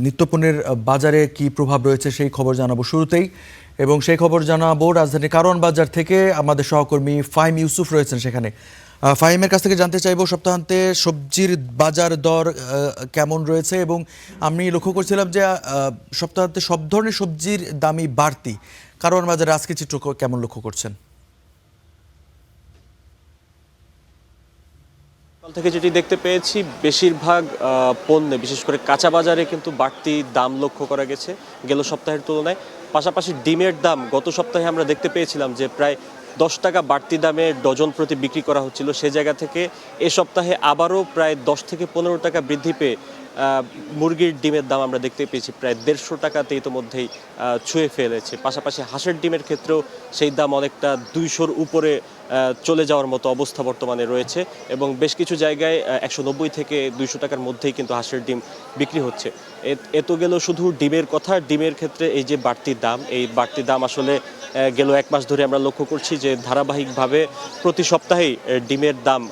নিত্যপণ্যের বাজারে কি প্রভাব রয়েছে সেই খবর জানাবো শুরুতেই, এবং সেই খবর জানাবো রাজধানীর কারওয়ান বাজার থেকে। আমাদের সহকর্মী ফাহিম ইউসুফ রয়েছেন সেখানে। ফাহিমের কাছ থেকে জানতে চাইবো সপ্তাহান্তে সবজির বাজার দর কেমন রয়েছে, এবং আমি লক্ষ্য করছিলাম যে সপ্তাহান্তে সব ধরনের সবজির দামই বাড়তি। কারওয়ান বাজারে আজকে চিত্র কেমন লক্ষ্য করছেন? সকাল থেকে যেটি দেখতে পেয়েছি, বেশিরভাগ পণ্যে বিশেষ করে কাঁচা বাজারে কিন্তু বাড়তি দাম লক্ষ্য করা গেছে গেল সপ্তাহের তুলনায়। পাশাপাশি ডিমের দাম গত সপ্তাহে আমরা দেখতে পেয়েছিলাম যে প্রায় 10 টাকা বাড়তি দামে ডজন প্রতি বিক্রি করা হচ্ছিল, সে জায়গা থেকে এ সপ্তাহে আবারও প্রায় 10 থেকে 15 টাকা বৃদ্ধি পেয়ে মুরগির ডিমের দাম আমরা দেখতে পেয়েছি প্রায় 150 টাকাতে ইতোমধ্যেই ছুঁয়ে ফেলেছে। পাশাপাশি হাঁসের ডিমের ক্ষেত্রেও সেই দাম অনেকটা 200-র উপরে চলে যাওয়ার মতো অবস্থা বর্তমানে রয়েছে, এবং বেশ কিছু জায়গায় 190 থেকে 200 টাকার মধ্যেই কিন্তু হাঁসের ডিম বিক্রি হচ্ছে। এত গেল শুধু ডিমের কথা। ডিমের ক্ষেত্রে এই যে বাড়তি দাম, এই বাড়তি দাম আসলে গেল 1 মাস ধরে আমরা লক্ষ্য করছি যে ধারাবাহিকভাবে প্রতি সপ্তাহেই ডিমের দাম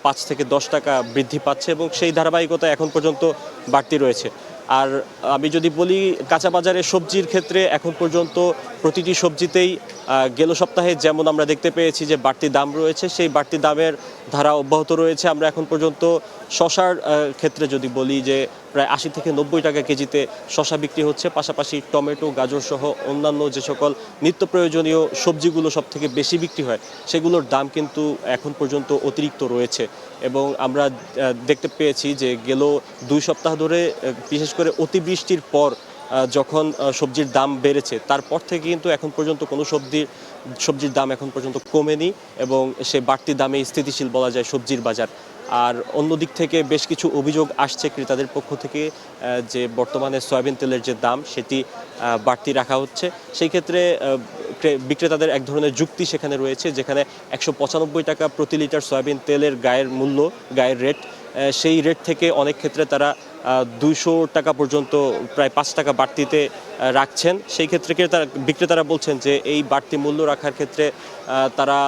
5 থেকে 10 টাকা বৃদ্ধি পাচ্ছে, এবং সেই ধারাবাহিকতা এখন পর্যন্ত বাড়তি রয়েছে। আর আমি যদি বলি কাঁচা বাজারে সবজির ক্ষেত্রে, এখন পর্যন্ত প্রতিটি সবজিতেই গেল সপ্তাহে যেমন আমরা দেখতে পেয়েছি যে বাড়তি দাম রয়েছে, সেই বাড়তি দামের ধারা অব্যাহত রয়েছে। আমরা এখন পর্যন্ত শশার ক্ষেত্রে যদি বলি যে প্রায় 80 থেকে 90 টাকা কেজিতে শশা বিক্রি হচ্ছে। পাশাপাশি টমেটো, গাজর সহ অন্যান্য যে সকল নিত্য প্রয়োজনীয় সবজিগুলো সব থেকে বেশি বিক্রি হয়, সেগুলোর দাম কিন্তু এখন পর্যন্ত অতিরিক্ত রয়েছে। এবং আমরা দেখতে পেয়েছি যে গেল 2 সপ্তাহ ধরে, বিশেষ করে অতিবৃষ্টির পর যখন সবজির দাম বেড়েছে, তারপর থেকে কিন্তু এখন পর্যন্ত কোনো সবজির দাম এখন পর্যন্ত কমেনি, এবং সে বাড়তি দামে স্থিতিশীল বলা যায় সবজির বাজার। আর অন্যদিক থেকে বেশ কিছু অভিযোগ আসছে ক্রেতাদের পক্ষ থেকে যে বর্তমানে সয়াবিন তেলের যে দাম সেটি বাড়তি রাখা হচ্ছে। সেই ক্ষেত্রে বিক্রেতাদের এক ধরনের যুক্তি সেখানে রয়েছে, যেখানে 195 টাকা প্রতি লিটার সয়াবিন তেলের গায়ের রেট, সেই রেট থেকে অনেক ক্ষেত্রে তারা 200 টাকা পর্যন্ত প্রায় 5 টাকা বাড়তিতে রাখছেন। সেই ক্ষেত্রে বিক্রেতারা বলছেন যে এই বাড়তি মূল্য রাখার ক্ষেত্রে তারা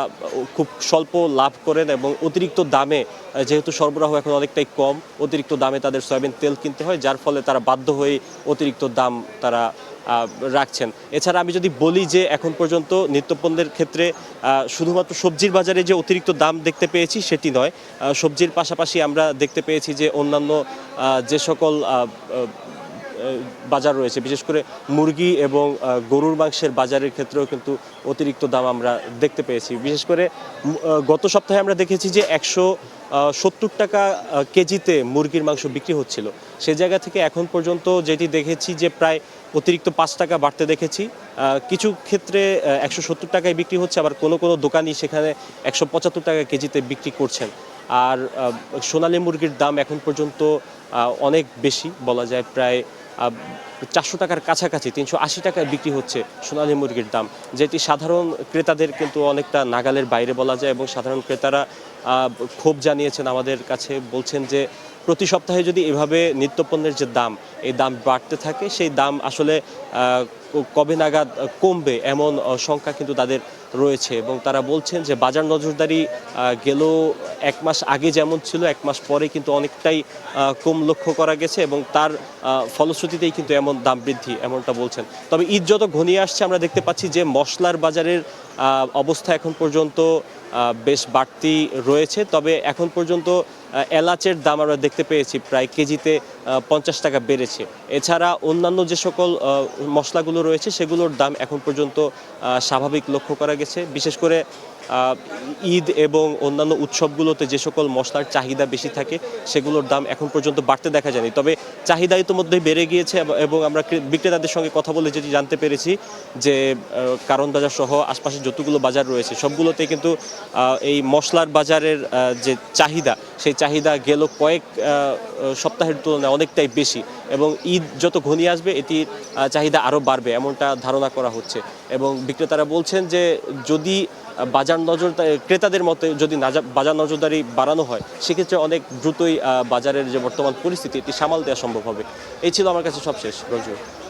খুব স্বল্প লাভ করেন, এবং অতিরিক্ত দামে, যেহেতু সরবরাহ এখন অনেকটাই কম, অতিরিক্ত দামে তাদের সয়াবিন তেল কিনতে হয়, যার ফলে তারা বাধ্য হয়ে অতিরিক্ত দাম তারা রাখছেন। এছাড়া আমি যদি বলি যে এখন পর্যন্ত নিত্যপণ্যের ক্ষেত্রে শুধুমাত্র সবজির বাজারে যে অতিরিক্ত দাম দেখতে পেয়েছি সেটি নয়, সবজির পাশাপাশি আমরা দেখতে পেয়েছি যে অন্যান্য যে সকল বাজার রয়েছে, বিশেষ করে মুরগি এবং গরুর মাংসের বাজারের ক্ষেত্রেও কিন্তু অতিরিক্ত দাম আমরা দেখতে পেয়েছি। বিশেষ করে গত সপ্তাহে আমরা দেখেছি যে 170 টাকা কেজিতে মুরগির মাংস বিক্রি হচ্ছিল, সে জায়গা থেকে এখন পর্যন্ত যেটি দেখেছি যে প্রায় অতিরিক্ত 5 টাকা বাড়তে দেখেছি। কিছু ক্ষেত্রে 170 টাকায় বিক্রি হচ্ছে, আবার কোনো দোকানই সেখানে 175 টাকা কেজিতে বিক্রি করছেন। আর সোনালী মুরগির দাম এখন পর্যন্ত অনেক বেশি বলা যায়, প্রায় 400 টাকার কাছাকাছি, 380 টাকায় বিক্রি হচ্ছে সোনালী মুরগির দাম, যেটি সাধারণ ক্রেতাদের কিন্তু অনেকটা নাগালের বাইরে বলা যায়। এবং সাধারণ ক্রেতারা ক্ষোভ জানিয়েছেন আমাদের কাছে, বলছেন যে প্রতি সপ্তাহে যদি এভাবে নিত্যপণ্যের যে দাম, এই দাম বাড়তে থাকে, সেই দাম আসলে কবে নাগাদ কমবে এমন শঙ্কা কিন্তু তাদের রয়েছে। এবং তারা বলছেন যে বাজার নজরদারি গেল 1 মাস আগে যেমন ছিল, 1 মাস পরে কিন্তু অনেকটাই কম লক্ষ্য করা গেছে, এবং তার ফলশ্রুতিতেই কিন্তু এমন দাম বৃদ্ধি, এমনটা বলছেন। তবে ঈদ যত ঘনিয়ে আসছে, আমরা দেখতে পাচ্ছি যে মশলার বাজারের অবস্থা এখন পর্যন্ত বেশ বাড়তি রয়েছে। তবে এখন পর্যন্ত এলাচের দাম আমরা দেখতে পেয়েছি প্রায় কেজিতে 50 টাকা বেড়েছে। এছাড়া অন্যান্য যে সকল মশলাগুলো রয়েছে, সেগুলোর দাম এখন পর্যন্ত স্বাভাবিক লক্ষ্য করা গেছে। বিশেষ করে ঈদ এবং অন্যান্য উৎসবগুলোতে যে সকল মশলার চাহিদা বেশি থাকে, সেগুলোর দাম এখন পর্যন্ত বাড়তে দেখা যায়নি। তবে চাহিদা ইতোমধ্যেই বেড়ে গিয়েছে, এবং আমরা বিক্রেতাদের সঙ্গে কথা বলে যেটি জানতে পেরেছি যে কারওয়ান বাজার সহ আশপাশের যতগুলো বাজার রয়েছে, সবগুলোতে কিন্তু এই মশলার বাজারের যে চাহিদা, সেই চাহিদা গেল কয়েক সপ্তাহের তুলনায় অনেকটাই বেশি, এবং ঈদ যত ঘনিয়ে আসবে এটির চাহিদা আরও বাড়বে এমনটা ধারণা করা হচ্ছে। এবং বিক্রেতারা বলছেন যে যদি ক্রেতাদের মতে যদি বাজার নজরদারি বাড়ানো হয়, সেক্ষেত্রে অনেক দ্রুতই বাজারের যে বর্তমান পরিস্থিতি, এটি সামাল দেওয়া সম্ভব হবে। এই ছিল আমার কাছে সবশেষ। রঞ্জু।